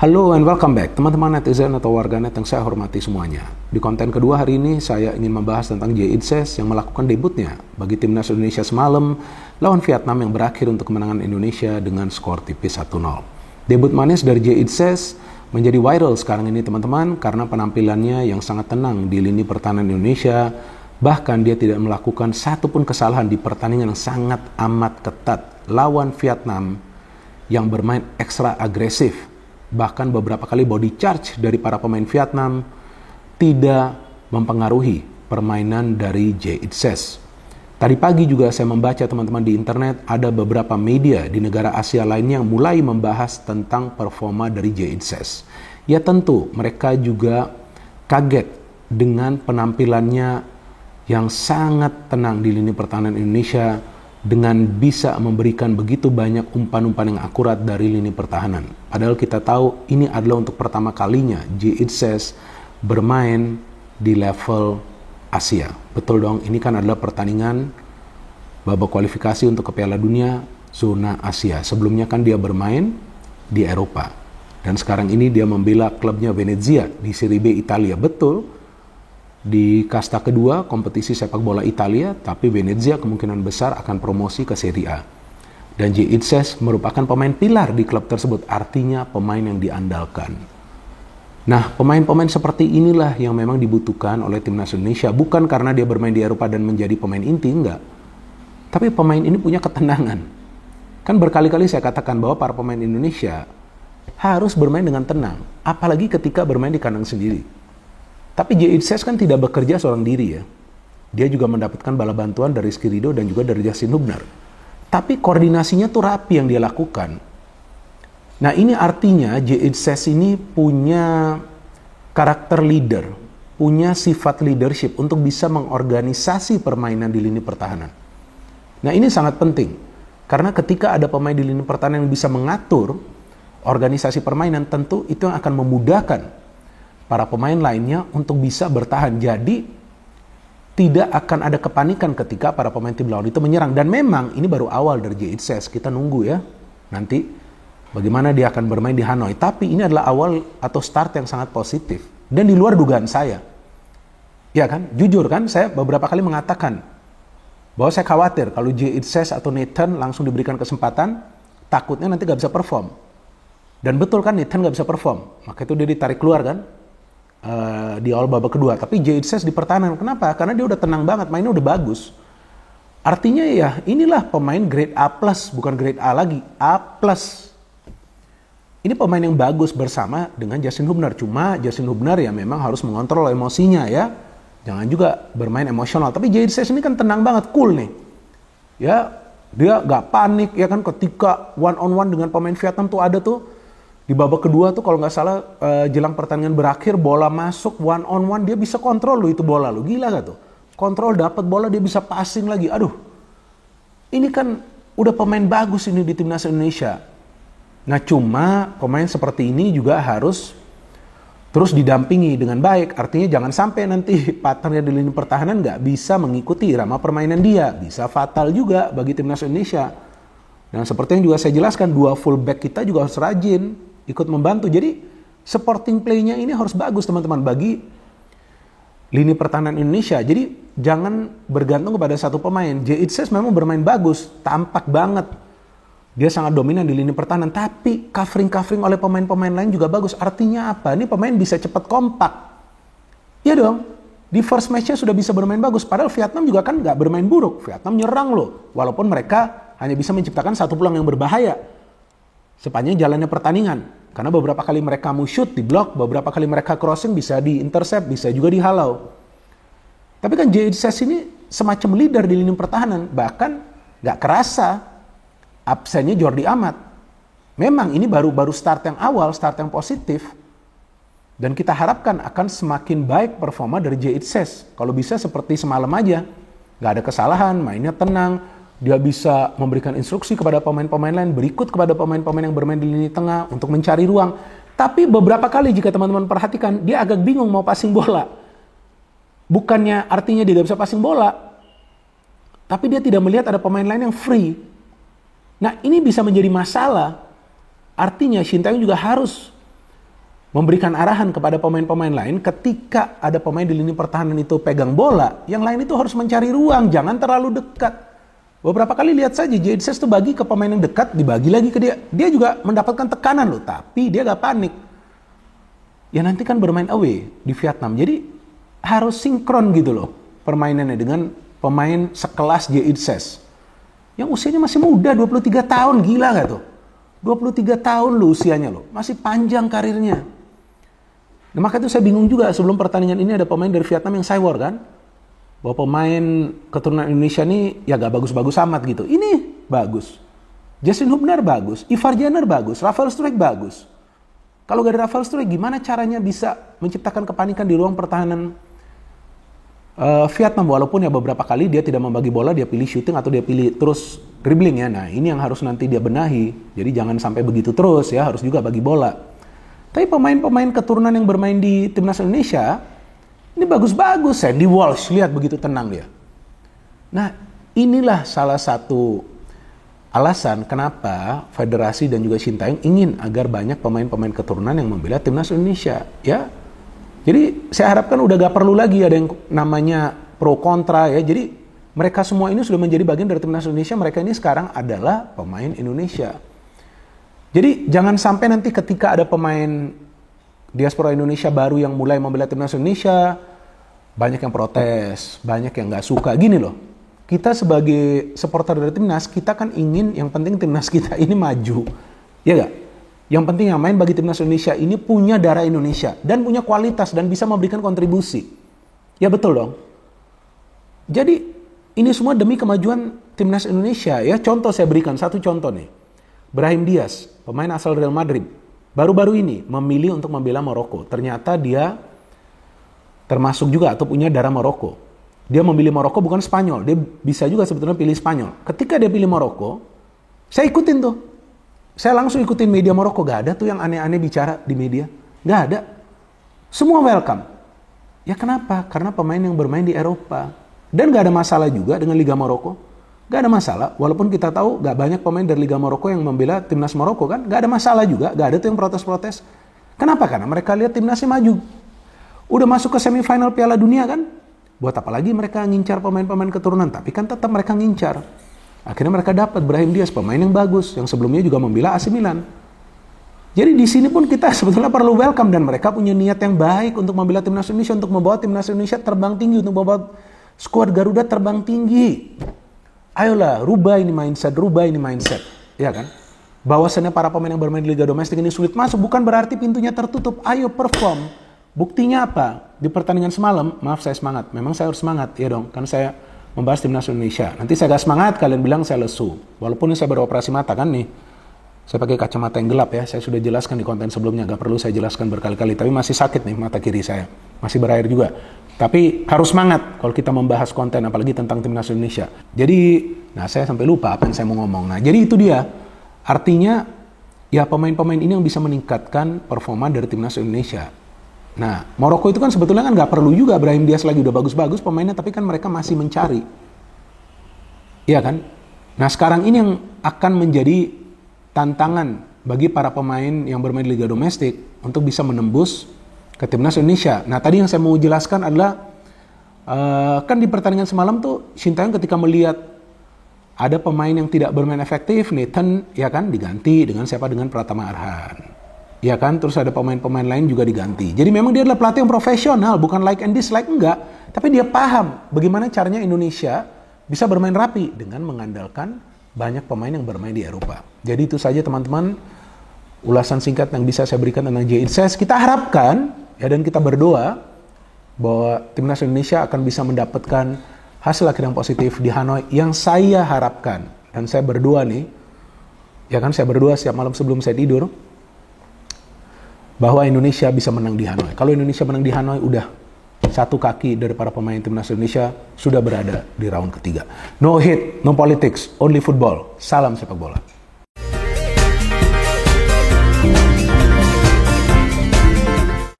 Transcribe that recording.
Halo and welcome back teman-teman netizen atau warganet yang saya hormati semuanya. Di konten kedua hari ini saya ingin membahas tentang Jay Itzes yang melakukan debutnya bagi timnas Indonesia semalam lawan Vietnam yang berakhir untuk kemenangan Indonesia dengan skor tipis 1-0. Debut manis dari Jay Itzes menjadi viral sekarang ini teman-teman karena penampilannya yang sangat tenang di lini pertahanan Indonesia. Bahkan dia tidak melakukan satupun kesalahan di pertandingan yang sangat amat ketat lawan Vietnam yang bermain ekstra agresif. Bahkan beberapa kali body charge dari para pemain Vietnam tidak mempengaruhi permainan dari Jay Itzes. Tadi pagi juga saya membaca teman-teman di internet ada beberapa media di negara Asia lainnya yang mulai membahas tentang performa dari Jay Itzes. Ya tentu mereka juga kaget dengan penampilannya yang sangat tenang di lini pertahanan Indonesia dengan bisa memberikan begitu banyak umpan-umpan yang akurat dari lini pertahanan. Padahal kita tahu ini adalah untuk pertama kalinya Jay Itzes bermain di level Asia. Betul dong, ini kan adalah pertandingan babak kualifikasi untuk ke Piala Dunia zona Asia. Sebelumnya kan dia bermain di Eropa. Dan sekarang ini dia membela klubnya Venezia di Serie B Italia. Betul, di kasta kedua kompetisi sepak bola Italia, tapi Venezia kemungkinan besar akan promosi ke Serie A. Dan Jay Itzes merupakan pemain pilar di klub tersebut, artinya pemain yang diandalkan. Nah, pemain-pemain seperti inilah yang memang dibutuhkan oleh timnas Indonesia, bukan karena dia bermain di Eropa dan menjadi pemain inti, enggak. Tapi pemain ini punya ketenangan. Kan berkali-kali saya katakan bahwa para pemain Indonesia harus bermain dengan tenang, apalagi ketika bermain di kandang sendiri. Tapi Jay Itzes kan tidak bekerja seorang diri ya. Dia juga mendapatkan bala bantuan dari Rizky Ridho dan juga dari Justin Hubner. Tapi koordinasinya tuh rapi yang dia lakukan. Nah ini artinya Jay Itzes ini punya karakter leader, punya sifat leadership untuk bisa mengorganisasi permainan di lini pertahanan. Nah ini sangat penting. Karena ketika ada pemain di lini pertahanan yang bisa mengatur organisasi permainan, tentu itu yang akan memudahkan para pemain lainnya untuk bisa bertahan. Jadi tidak akan ada kepanikan ketika para pemain tim lawan itu menyerang. Dan memang ini baru awal dari Jay Itzes. Kita nunggu ya nanti bagaimana dia akan bermain di Hanoi. Tapi ini adalah awal atau start yang sangat positif dan di luar dugaan saya. Ya kan, jujur kan, saya beberapa kali mengatakan bahwa saya khawatir kalau Jay Itzes atau Nathan langsung diberikan kesempatan, takutnya nanti gak bisa perform. Dan betul kan, Nathan gak bisa perform, maka itu dia ditarik keluar kan di awal babak kedua. Tapi Jay Itzes di pertahanan. Kenapa? Karena dia udah tenang banget, mainnya udah bagus. Artinya ya inilah pemain grade A+, bukan grade A lagi, A+. Ini pemain yang bagus bersama dengan Justin Hubner. Cuma Justin Hubner ya memang harus mengontrol emosinya ya. Jangan juga bermain emosional. Tapi Jay Itzes ini kan tenang banget, cool nih. Ya, dia gak panik ya kan ketika one on one dengan pemain Vietnam tuh ada tuh. Di babak kedua tuh kalau nggak salah jelang pertandingan berakhir, bola masuk one on one, dia bisa kontrol loh itu bola lo, gila gak tuh? Kontrol, dapat bola, dia bisa passing lagi. Aduh, ini kan udah pemain bagus ini di timnas Indonesia. Nah cuma pemain seperti ini juga harus terus didampingi dengan baik. Artinya jangan sampai nanti partnernya di lini pertahanan nggak bisa mengikuti irama permainan dia, bisa fatal juga bagi timnas Indonesia. Dan seperti yang juga saya jelaskan, dua fullback kita juga harus rajin ikut membantu. Jadi supporting play-nya ini harus bagus teman-teman bagi lini pertahanan Indonesia. Jadi jangan bergantung kepada satu pemain. Jay Itzes memang bermain bagus, tampak banget. Dia sangat dominan di lini pertahanan, tapi covering oleh pemain-pemain lain juga bagus. Artinya apa? Ini pemain bisa cepat kompak. Iya dong. Di first match-nya sudah bisa bermain bagus. Padahal Vietnam juga kan nggak bermain buruk. Vietnam nyerang loh. Walaupun mereka hanya bisa menciptakan satu peluang yang berbahaya sepanjang jalannya pertandingan. Karena beberapa kali mereka mau shoot di blok, beberapa kali mereka crossing bisa di-intercept, bisa juga dihalau. Tapi kan Jay Itzes ini semacam leader di lini pertahanan. Bahkan gak kerasa absennya Jordi Amat. Memang ini baru start yang awal, start yang positif. Dan kita harapkan akan semakin baik performa dari Jay Itzes. Kalau bisa seperti semalam aja. Gak ada kesalahan, mainnya tenang. Dia bisa memberikan instruksi kepada pemain-pemain lain, berikut kepada pemain-pemain yang bermain di lini tengah untuk mencari ruang. Tapi beberapa kali jika teman-teman perhatikan, dia agak bingung mau passing bola. Bukannya artinya dia tidak bisa passing bola, tapi dia tidak melihat ada pemain lain yang free. Nah ini bisa menjadi masalah. Artinya Shin Tae-yong juga harus memberikan arahan kepada pemain-pemain lain ketika ada pemain di lini pertahanan itu pegang bola, yang lain itu harus mencari ruang, jangan terlalu dekat. Beberapa kali lihat saja Jadon Sancho tuh bagi ke pemain yang dekat, dibagi lagi ke dia. Dia juga mendapatkan tekanan loh, tapi dia gak panik. Ya nanti kan bermain away di Vietnam, jadi harus sinkron gitu loh permainannya dengan pemain sekelas Jadon Sancho yang usianya masih muda, 23 tahun, gila gak tuh? 23 tahun loh usianya loh, masih panjang karirnya. Nah, maka itu saya bingung juga sebelum pertandingan ini ada pemain dari Vietnam yang sywar kan, bahwa pemain keturunan Indonesia ini ya gak bagus-bagus amat gitu. Ini bagus, Justin Hubner bagus, Ivar Jenner bagus, Rafael Struijk bagus. Kalau gak ada Rafael Struijk, gimana caranya bisa menciptakan kepanikan di ruang pertahanan Vietnam, walaupun ya beberapa kali dia tidak membagi bola, dia pilih shooting atau dia pilih terus dribbling ya. Nah ini yang harus nanti dia benahi. Jadi jangan sampai begitu terus ya, harus juga bagi bola. Tapi pemain-pemain keturunan yang bermain di timnas Indonesia ini bagus-bagus. Sandy Walsh, lihat begitu tenang dia. Nah inilah salah satu alasan kenapa Federasi dan juga Sintayong ingin agar banyak pemain-pemain keturunan yang membela timnas Indonesia ya. Jadi saya harapkan udah gak perlu lagi ada yang namanya pro kontra ya. Jadi mereka semua ini sudah menjadi bagian dari timnas Indonesia. Mereka ini sekarang adalah pemain Indonesia. Jadi jangan sampai nanti ketika ada pemain diaspora Indonesia baru yang mulai membela timnas Indonesia, banyak yang protes, banyak yang gak suka. Gini loh, kita sebagai supporter dari timnas, kita kan ingin yang penting timnas kita ini maju. Ya gak? Yang penting yang main bagi timnas Indonesia ini punya darah Indonesia dan punya kualitas dan bisa memberikan kontribusi. Ya betul dong. Jadi ini semua demi kemajuan timnas Indonesia ya. Contoh saya berikan satu contoh nih. Brahim Diaz, pemain asal Real Madrid, baru-baru ini memilih untuk membela Maroko. Ternyata dia termasuk juga atau punya darah Maroko. Dia memilih Maroko bukan Spanyol. Dia bisa juga sebetulnya pilih Spanyol. Ketika dia pilih Maroko, saya ikutin tuh. Saya langsung ikutin media Maroko, gak ada tuh yang aneh-aneh bicara di media. Gak ada. Semua welcome. Ya kenapa? Karena pemain yang bermain di Eropa. Dan gak ada masalah juga dengan Liga Maroko. Gak ada masalah. Walaupun kita tahu gak banyak pemain dari Liga Maroko yang membela timnas Maroko kan. Gak ada masalah juga. Gak ada tuh yang protes-protes. Kenapa? Karena mereka lihat timnasnya maju. Udah masuk ke semifinal Piala Dunia kan. Buat apa lagi mereka ngincar pemain-pemain keturunan. Tapi kan tetap mereka ngincar. Akhirnya mereka dapat Brahim Diaz, pemain yang bagus, yang sebelumnya juga membela AC Milan. Jadi di sini pun kita sebetulnya perlu welcome dan mereka punya niat yang baik untuk membela timnas Indonesia, untuk membawa timnas Indonesia terbang tinggi, untuk membawa skuad Garuda terbang tinggi. Ayolah, rubah ini mindset, ya kan? Bahwasannya para pemain yang bermain di Liga Domestik ini sulit masuk, bukan berarti pintunya tertutup. Ayo perform. Buktinya apa? Di pertandingan semalam, maaf saya semangat. Memang saya harus semangat, ya dong, kan saya membahas timnas Indonesia. Nanti saya gak semangat, kalian bilang saya lesu. Walaupun ini saya beroperasi mata kan nih. Saya pakai kacamata yang gelap ya. Saya sudah jelaskan di konten sebelumnya. Gak perlu saya jelaskan berkali-kali. Tapi masih sakit nih mata kiri saya. Masih berair juga. Tapi harus semangat kalau kita membahas konten. Apalagi tentang timnas Indonesia. Jadi, nah saya sampai lupa apa yang saya mau ngomong. Nah jadi itu dia. Artinya, ya pemain-pemain ini yang bisa meningkatkan performa dari timnas Indonesia. Nah, Maroko itu kan sebetulnya kan nggak perlu juga Brahim Diaz lagi udah bagus-bagus pemainnya, tapi kan mereka masih mencari. Iya kan? Nah, sekarang ini yang akan menjadi tantangan bagi para pemain yang bermain di Liga Domestik untuk bisa menembus ke timnas Indonesia. Nah, tadi yang saya mau jelaskan adalah kan di pertandingan semalam tuh Sintayong ketika melihat ada pemain yang tidak bermain efektif, Nathan ya kan diganti dengan siapa? Dengan Pratama Arhan. Ya kan, terus ada pemain-pemain lain juga diganti. Jadi memang dia adalah pelatih yang profesional, bukan like and dislike, enggak. Tapi dia paham bagaimana caranya Indonesia bisa bermain rapi dengan mengandalkan banyak pemain yang bermain di Eropa. Jadi itu saja teman-teman, ulasan singkat yang bisa saya berikan tentang Jadon Sancho. Kita harapkan, ya dan kita berdoa, bahwa timnas Indonesia akan bisa mendapatkan hasil akhir yang positif di Hanoi yang saya harapkan. Dan saya berdoa nih, ya kan saya berdoa setiap malam sebelum saya tidur, bahwa Indonesia bisa menang di Hanoi. Kalau Indonesia menang di Hanoi, udah satu kaki dari para pemain timnas Indonesia sudah berada di round ketiga. No hate, no politics, only football. Salam sepak bola.